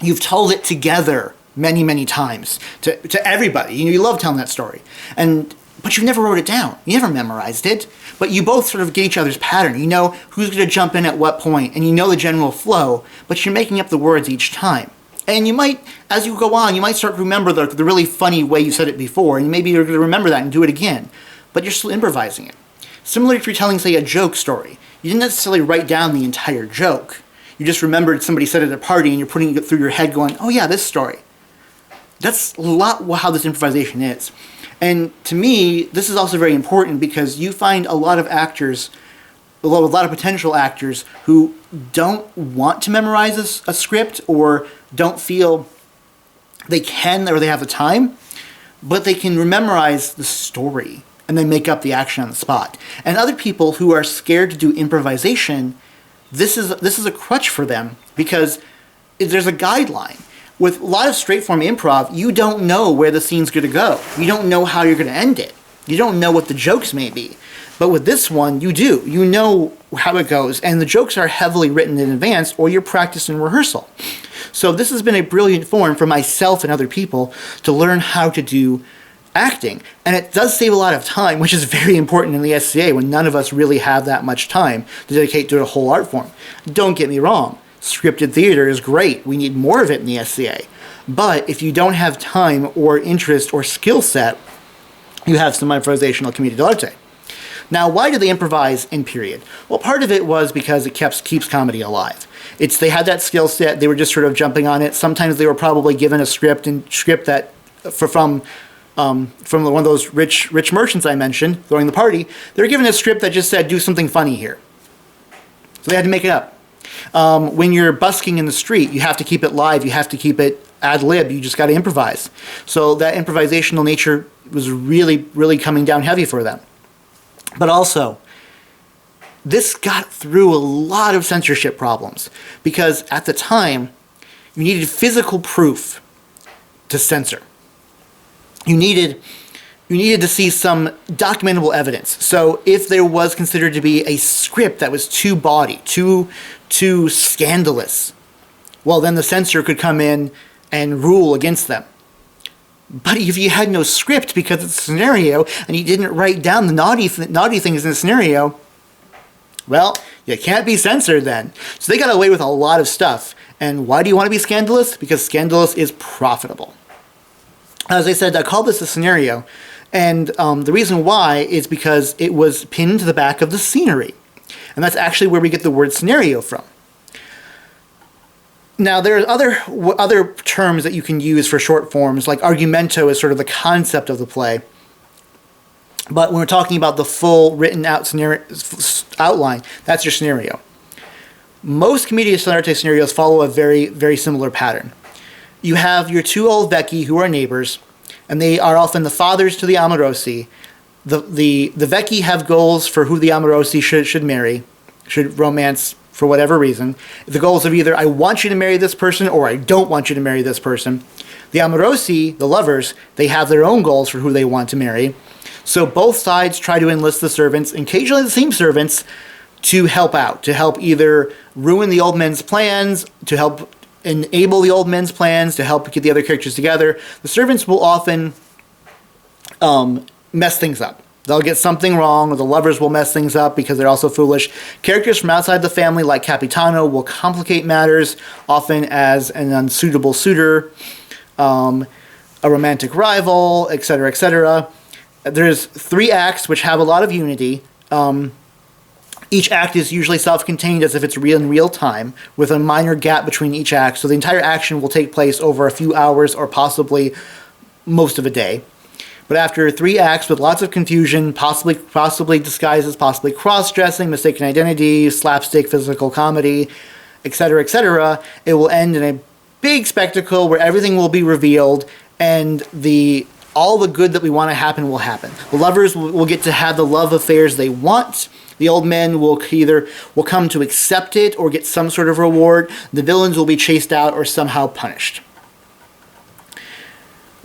You've told it together many, many times to everybody. You love telling that story. But you never wrote it down. You never memorized it. But you both sort of get each other's pattern. You know who's going to jump in at what point, and you know the general flow, but you're making up the words each time. And you might, as you go on, you might start to remember the really funny way you said it before, and maybe you're going to remember that and do it again. But you're still improvising it. Similarly, if you're telling, say, a joke story, you didn't necessarily write down the entire joke. You just remembered somebody said it at a party, and you're putting it through your head going, oh yeah, this story. That's a lot how this improvisation is. And to me, this is also very important because you find a lot of actors, a lot of potential actors who don't want to memorize a script or don't feel they can or they have the time, but they can memorize the story and then make up the action on the spot. And other people who are scared to do improvisation, this is a crutch for them because there's a guideline. With a lot of straight-form improv, you don't know where the scene's going to go. You don't know how you're going to end it. You don't know what the jokes may be. But with this one, you do. You know how it goes, and the jokes are heavily written in advance, or you're practiced in rehearsal. So this has been a brilliant form for myself and other people to learn how to do acting. And it does save a lot of time, which is very important in the SCA when none of us really have that much time to dedicate to a whole art form. Don't get me wrong. Scripted theater is great. We need more of it in the SCA. But if you don't have time or interest or skill set, you have some improvisational Commedia dell'Arte. Now, why do they improvise in period? Well, part of it was because it keeps comedy alive. They had that skill set. They were just sort of jumping on it. Sometimes they were probably given a script that from one of those rich merchants I mentioned throwing the party. They were given a script that just said, do something funny here. So they had to make it up. When you're busking in the street, you have to keep it live. You have to keep it ad lib. You just got to improvise. So that improvisational nature was really, really coming down heavy for them. But also, this got through a lot of censorship problems because at the time, you needed physical proof to censor. You needed to see some documentable evidence. So if there was considered to be a script that was too bawdy, too scandalous, well, then the censor could come in and rule against them. But if you had no script because it's a scenario and you didn't write down the naughty things in the scenario, well, you can't be censored then. So they got away with a lot of stuff. And why do you want to be scandalous? Because scandalous is profitable. As I said, I call this a scenario. And the reason why is because it was pinned to the back of the scenery. And that's actually where we get the word scenario from. Now, there are other terms that you can use for short forms, like argumento is sort of the concept of the play. But when we're talking about the full written out outline, that's your scenario. Most Commedia dell'Arte scenarios follow a very, very similar pattern. You have your two old vecchi who are neighbors, and they are often the fathers to the amorosi. The vecchi have goals for who the amorosi should marry, should romance for whatever reason. The goals of either I want you to marry this person or I don't want you to marry this person. The amorosi, the lovers, they have their own goals for who they want to marry. So both sides try to enlist the servants, occasionally the same servants, to help out, to help either ruin the old men's plans, to help enable the old men's plans, to help get the other characters together. The servants will often mess things up. They'll get something wrong, or the lovers will mess things up because they're also foolish. Characters from outside the family, like Capitano, will complicate matters, often as an unsuitable suitor, a romantic rival, etc., etc. There's 3 acts which have a lot of unity. Each act is usually self-contained, as if it's in real time, with a minor gap between each act, so the entire action will take place over a few hours or possibly most of a day. But after 3 acts with lots of confusion, possibly disguises, possibly cross-dressing, mistaken identity, slapstick, physical comedy, etc., it will end in a big spectacle where everything will be revealed, and all the good that we want to happen will happen. The lovers will get to have the love affairs they want. The old men will come to accept it or get some sort of reward. The villains will be chased out or somehow punished.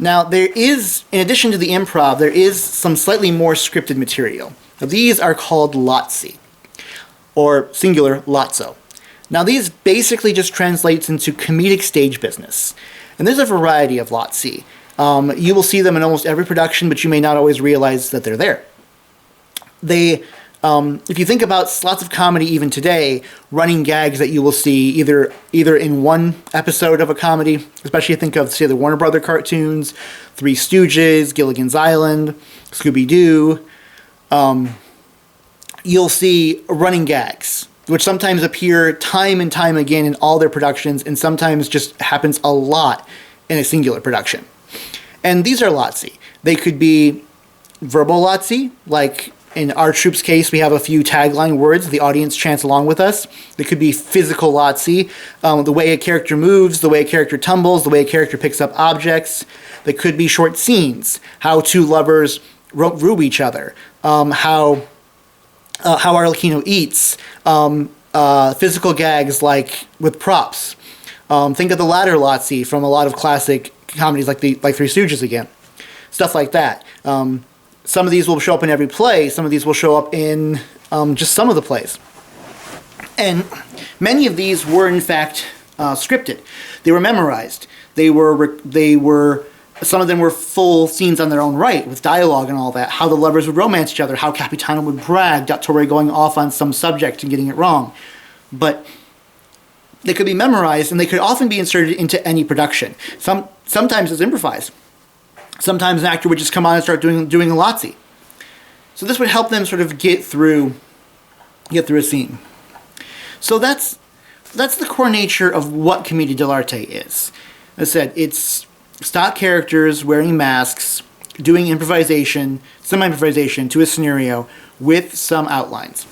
Now, there is, in addition to the improv, there is some slightly more scripted material. Now, these are called lazzi, or singular lazzo. Now, these basically just translates into comedic stage business. And there's a variety of lazzi. You will see them in almost every production, but you may not always realize that they're there. If you think about lots of comedy even today, running gags that you will see either in one episode of a comedy, especially think of, say, the Warner Brother cartoons, Three Stooges, Gilligan's Island, Scooby-Doo. You'll see running gags, which sometimes appear time and time again in all their productions, and sometimes just happens a lot in a singular production. And these are lazzi. They could be verbal lazzi, like in our troupe's case, we have a few tagline words the audience chants along with us. They could be physical lazzi, the way a character moves, the way a character tumbles, the way a character picks up objects. They could be short scenes, how 2 lovers rube each other, how Arlecchino eats, physical gags like with props. Think of the ladder lazzi from a lot of classic comedies like Three Stooges again. Stuff like that. Some of these will show up in every play. Some of these will show up in just some of the plays. And many of these were, in fact, scripted. They were memorized. Some of them were full scenes on their own right, with dialogue and all that. How the lovers would romance each other, how Capitano would brag, Dottore going off on some subject and getting it wrong. But they could be memorized, and they could often be inserted into any production. Sometimes it's improvised. Sometimes an actor would just come on and start doing a lazzi. So this would help them sort of get through a scene. So that's the core nature of what Commedia dell'Arte is. As I said, it's stock characters wearing masks, doing improvisation, semi-improvisation to a scenario with some outlines,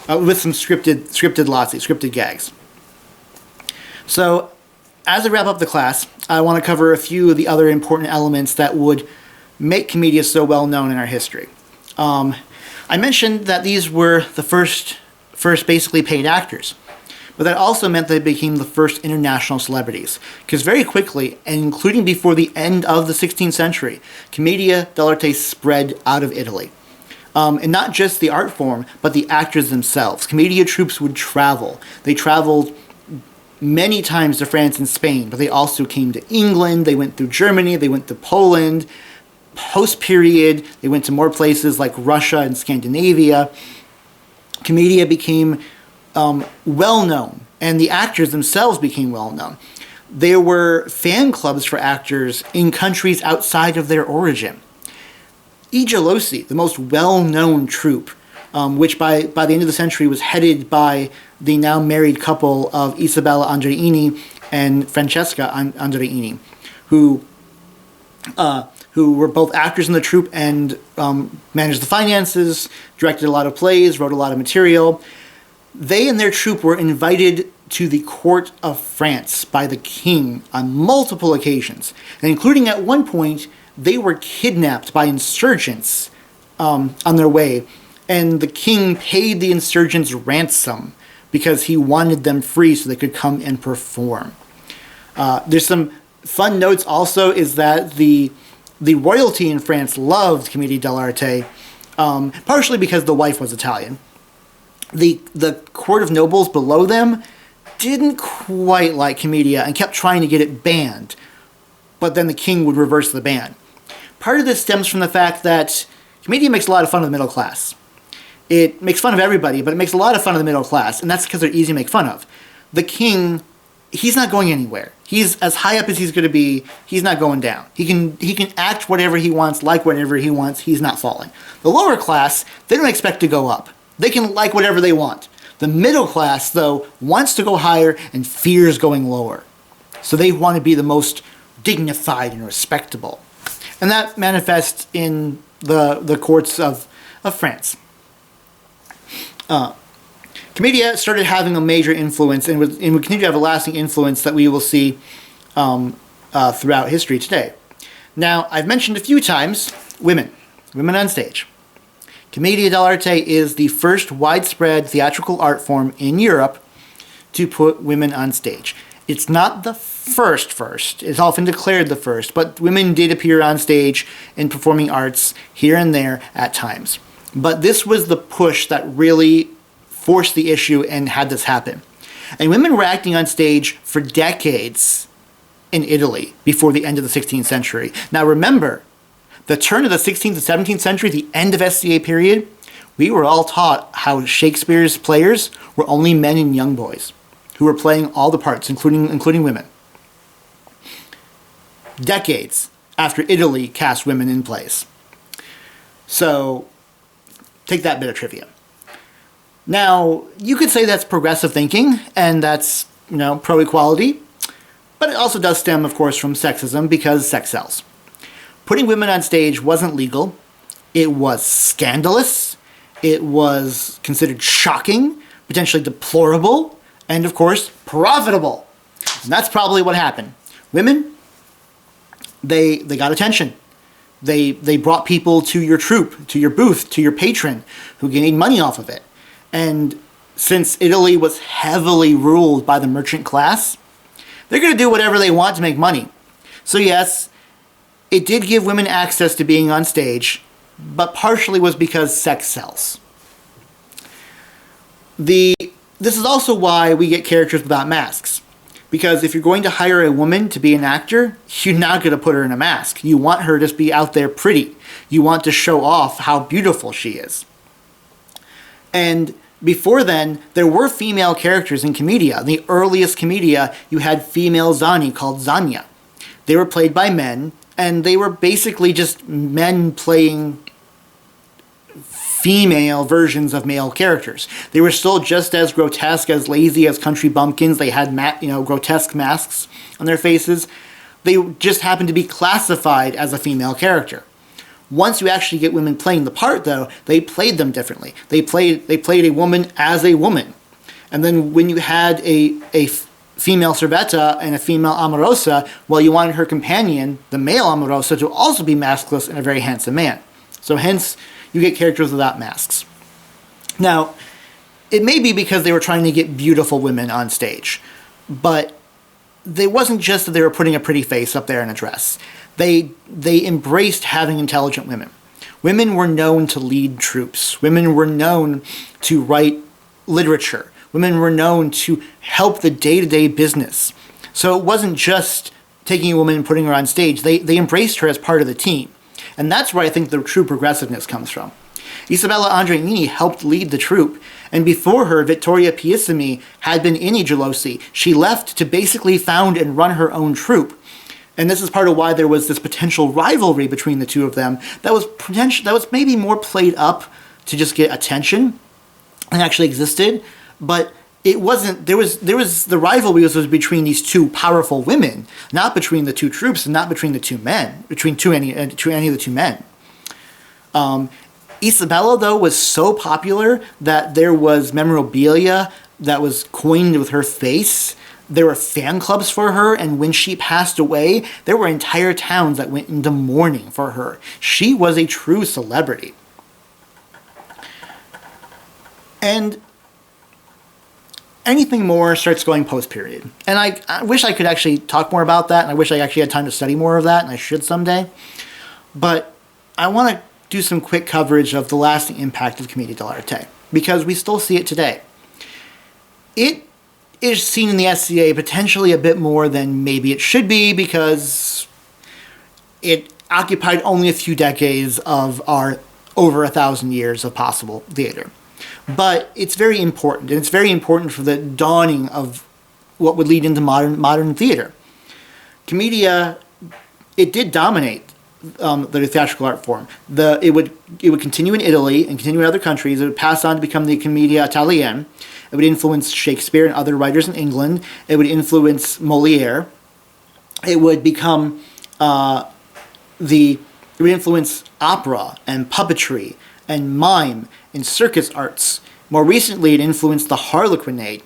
with some scripted lazzi, scripted gags. So, as I wrap up the class, I want to cover a few of the other important elements that would make Commedia so well known in our history. I mentioned that these were the first basically paid actors, but that also meant they became the first international celebrities, because very quickly, and including before the end of the 16th century, Commedia dell'Arte spread out of Italy. And not just the art form, but the actors themselves. Commedia troupes would travel. They traveled many times to France and Spain, but they also came to England, they went through Germany, they went to Poland. Post-period, they went to more places like Russia and Scandinavia. Commedia became well-known, and the actors themselves became well-known. There were fan clubs for actors in countries outside of their origin. I Gelosi, the most well-known troupe, which by the end of the century was headed by the now married couple of Isabella Andreini and Francesca Andreini, who were both actors in the troupe and managed the finances, directed a lot of plays, wrote a lot of material. They and their troupe were invited to the court of France by the king on multiple occasions, and including at one point, they were kidnapped by insurgents on their way, and the king paid the insurgents ransom because he wanted them free so they could come and perform. There's some fun notes also is that the royalty in France loved Commedia dell'Arte, partially because the wife was Italian. The court of nobles below them didn't quite like Commedia and kept trying to get it banned, but then the king would reverse the ban. Part of this stems from the fact that Commedia makes a lot of fun of the middle class. It makes fun of everybody, but it makes a lot of fun of the middle class, and that's because they're easy to make fun of. The king, he's not going anywhere. He's as high up as he's going to be. He's not going down. He can act whatever he wants, like whatever he wants. He's not falling. The lower class, they don't expect to go up. They can like whatever they want. The middle class, though, wants to go higher and fears going lower. So they want to be the most dignified and respectable. And that manifests in the courts of France. Commedia started having a major influence and would continue to have a lasting influence that we will see throughout history today. Now, I've mentioned a few times women on stage. Commedia dell'Arte is the first widespread theatrical art form in Europe to put women on stage. It's not the first. It's often declared the first, but women did appear on stage in performing arts here and there at times. But this was the push that really forced the issue and had this happen. And women were acting on stage for decades in Italy before the end of the 16th century. Now remember, the turn of the 16th and 17th century, the end of SCA period, we were all taught how Shakespeare's players were only men and young boys who were playing all the parts, including women. Decades after Italy cast women in plays. So, take that bit of trivia. Now, you could say that's progressive thinking, and that's, pro-equality, but it also does stem, of course, from sexism, because sex sells. Putting women on stage wasn't legal. It was scandalous. It was considered shocking, potentially deplorable, and, of course, profitable. And that's probably what happened. Women, they got attention. They brought people to your troupe, to your booth, to your patron, who gained money off of it. And since Italy was heavily ruled by the merchant class, they're going to do whatever they want to make money. So yes, it did give women access to being on stage, but partially was because sex sells. This is also why we get characters without masks. Because if you're going to hire a woman to be an actor, you're not going to put her in a mask. You want her to be out there pretty. You want to show off how beautiful she is. And before then, there were female characters in Commedia. In the earliest Commedia, you had female Zani called Zania. They were played by men, and they were basically just men playing female versions of male characters. They were still just as grotesque, as lazy as country bumpkins. They had grotesque masks on their faces. They just happened to be classified as a female character. Once you actually get women playing the part, though, they played them differently. They played a woman as a woman. And then when you had a female Cerveza and a female Amorosa, well, you wanted her companion, the male Amorosa, to also be maskless and a very handsome man. So hence, you get characters without masks. Now, it may be because they were trying to get beautiful women on stage, but it wasn't just that they were putting a pretty face up there in a dress. They embraced having intelligent women. Women were known to lead troops. Women were known to write literature. Women were known to help the day-to-day business. So it wasn't just taking a woman and putting her on stage. They embraced her as part of the team. And that's where I think the true progressiveness comes from. Isabella Andreini helped lead the troupe, and before her, Vittoria Piissimi had been in I Gelosi. She left to basically found and run her own troupe. And this is part of why there was this potential rivalry between the two of them that was maybe more played up to just get attention and actually existed, but it wasn't. There was the rivalry was between these two powerful women, not between the two troops and not between the two men, between any of the two men. Isabella, though, was so popular that there was memorabilia that was coined with her face. There were fan clubs for her, and when she passed away, there were entire towns that went into mourning for her. She was a true celebrity. And anything more starts going post-period. And I wish I could actually talk more about that, and I wish I actually had time to study more of that, and I should someday. But I want to do some quick coverage of the lasting impact of Commedia dell'Arte, because we still see it today. It is seen in the SCA potentially a bit more than maybe it should be, because it occupied only a few decades of our over 1,000 years of possible theater. But it's very important, and it's very important for the dawning of what would lead into modern theater. Commedia, it did dominate the theatrical art form. It would continue in Italy and continue in other countries. It would pass on to become the Commedia Italienne. It would influence Shakespeare and other writers in England. It would influence Molière. It would become it would influence opera and puppetry and mime and circus arts. More recently, it influenced the Harlequinade.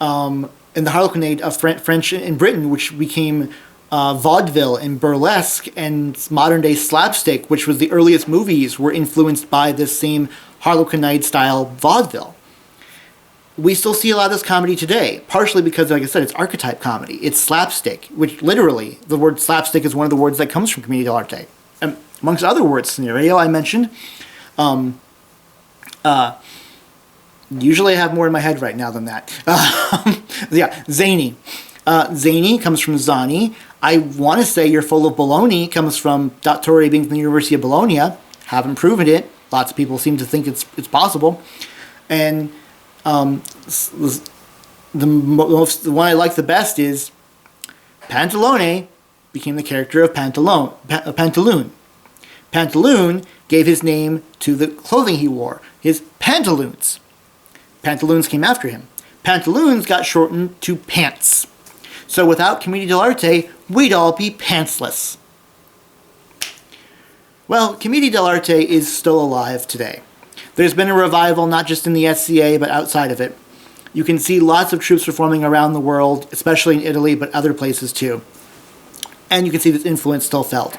And the Harlequinade of French in Britain, which became vaudeville and burlesque, and modern-day slapstick, which was the earliest movies, were influenced by this same Harlequinade-style vaudeville. We still see a lot of this comedy today, partially because, like I said, it's archetype comedy. It's slapstick, which literally, the word slapstick is one of the words that comes from Commedia dell'Arte. And amongst other words, scenario I mentioned. Usually I have more in my head right now than that. Yeah, zany. Zany comes from Zani. I want to say You're Full of Bologna comes from Dottore being from the University of Bologna. Haven't proven it. Lots of people seem to think it's possible. And the one I like the best is Pantalone became the character of Pantaloon. Pantaloon gave his name to the clothing he wore, his pantaloons. Pantaloons came after him. Pantaloons got shortened to pants. So without Commedia dell'Arte, we'd all be pantsless. Well, Commedia dell'Arte is still alive today. There's been a revival not just in the SCA, but outside of it. You can see lots of troupes performing around the world, especially in Italy, but other places too. And you can see this influence still felt.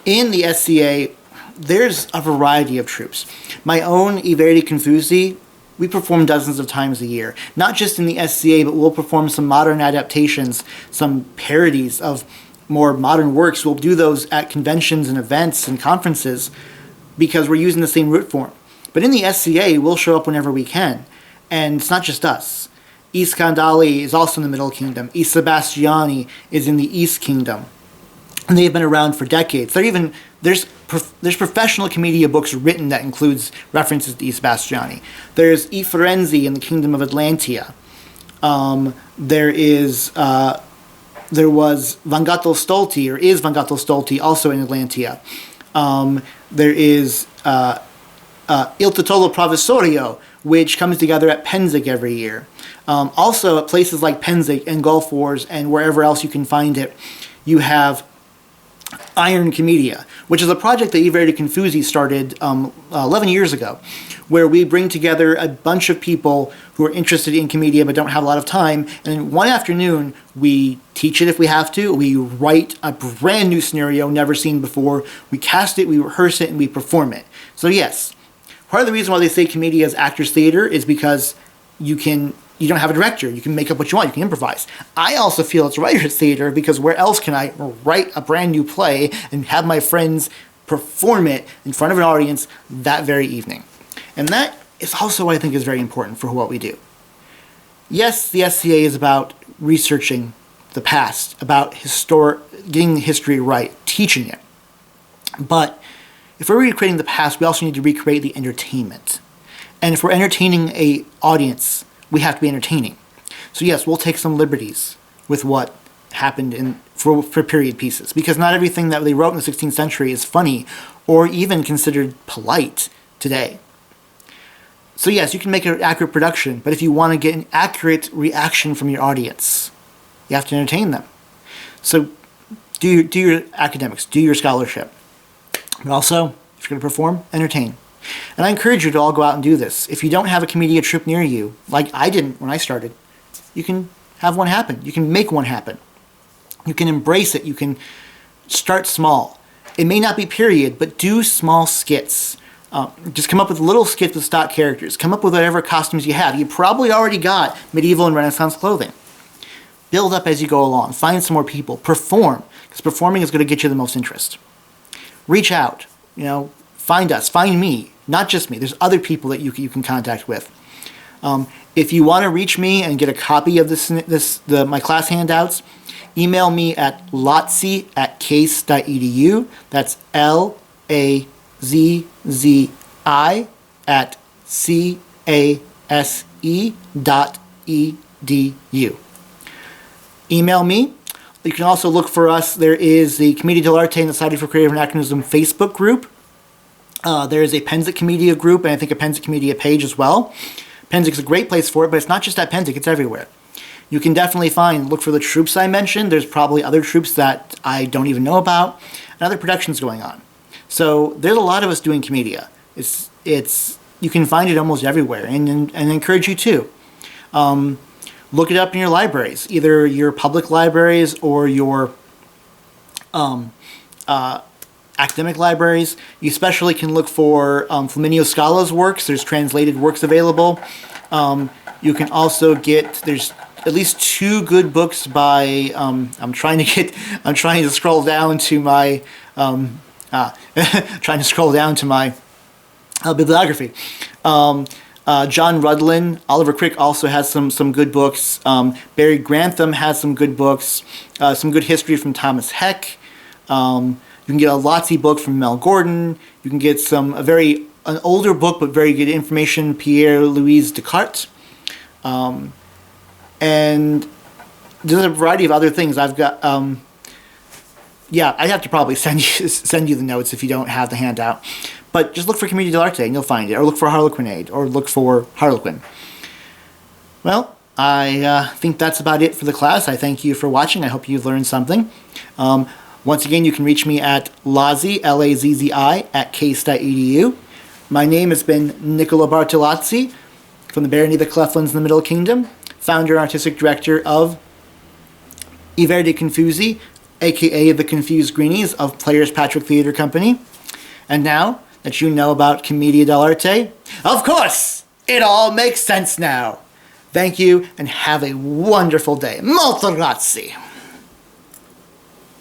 In the SCA, there's a variety of troupes. My own I Verdi Confusi, we perform dozens of times a year. Not just in the SCA, but we'll perform some modern adaptations, some parodies of more modern works. We'll do those at conventions and events and conferences because we're using the same root form. But in the SCA, we'll show up whenever we can. And it's not just us. I Scandali is also in the Middle Kingdom. I Sebastiani is in the East Kingdom. And they've been around for decades. There's professional commedia books written that includes references to I Sebastiani. There's I Firenze in the Kingdom of Atlantia. There was Vangatto Stolti, or is Vangatto Stolti, also in Atlantia. There is Il Titolo Provvisorio, which comes together at Penzig every year. Also, at places like Penzig and Gulf Wars and wherever else you can find it, you have Iron Commedia, which is a project that I Verdi Confusi started 11 years ago, where we bring together a bunch of people who are interested in commedia but don't have a lot of time, and one afternoon we teach it if we have to, we write a brand new scenario never seen before, we cast it, we rehearse it, and we perform it. So yes, part of the reason why they say commedia is actors theater is because you don't have a director. You can make up what you want. You can improvise. I also feel it's writer's theater because where else can I write a brand new play and have my friends perform it in front of an audience that very evening? And that is also what I think is very important for what we do. Yes, the SCA is about researching the past, about getting history right, teaching it. But if we're recreating the past, we also need to recreate the entertainment. And if we're entertaining an audience, we have to be entertaining. So yes, we'll take some liberties with what happened for period pieces, because not everything that they wrote in the 16th century is funny or even considered polite today. So yes, you can make an accurate production, but if you want to get an accurate reaction from your audience, you have to entertain them. So do your academics, do your scholarship. But also, if you're going to perform, entertain. And I encourage you to all go out and do this. If you don't have a commedia troupe near you, like I didn't when I started, you can have one happen. You can make one happen. You can embrace it. You can start small. It may not be period, but do small skits. Just come up with little skits with stock characters. Come up with whatever costumes you have. You probably already got medieval and Renaissance clothing. Build up as you go along. Find some more people. Perform, because performing is going to get you the most interest. Reach out. Find us. Find me. Not just me. There's other people that you can contact with. If you want to reach me and get a copy of my class handouts, email me at lotzi@case.edu. That's LAZZI at case.edu. Email me. You can also look for us. There is the Commedia dell'Arte and the Society for Creative Anachronism Facebook group. There is a Penzic Commedia group, and I think a Penzic Commedia page as well. Penzic is a great place for it, but it's not just at Penzic, it's everywhere. You can definitely look for the troops I mentioned. There's probably other troops that I don't even know about, and other productions going on. So there's a lot of us doing Commedia. You can find it almost everywhere, and I encourage you to. Look it up in your libraries, either your public libraries or your academic libraries. You especially can look for Flaminio Scala's works. There's translated works available. You can also there's at least 2 good books by, I'm trying to scroll down to my, bibliography. John Rudlin, Oliver Crick also has some good books. Barry Grantham has some good books. Some good history from Thomas Heck. You can get a Lotzi book from Mel Gordon. You can get an older book but very good information, Pierre-Louis Descartes. And there's a variety of other things. I've got, I'd have to probably send you the notes if you don't have the handout. But just look for Commedia dell'Arte and you'll find it. Or look for Harlequinade. Or look for Harlequin. Well, I think that's about it for the class. I thank you for watching. I hope you've learned something. Once again, you can reach me at Lazzi, Lazzi, at case.edu. My name has been Niccolò Bartolazzi from the Barony of the Cleflands in the Middle Kingdom, founder and artistic director of I Verdi Confusi, aka the Confused Greenies of Players Patrick Theatre Company. And now that you know about Commedia dell'Arte, of course, it all makes sense now. Thank you and have a wonderful day. Molto grazie.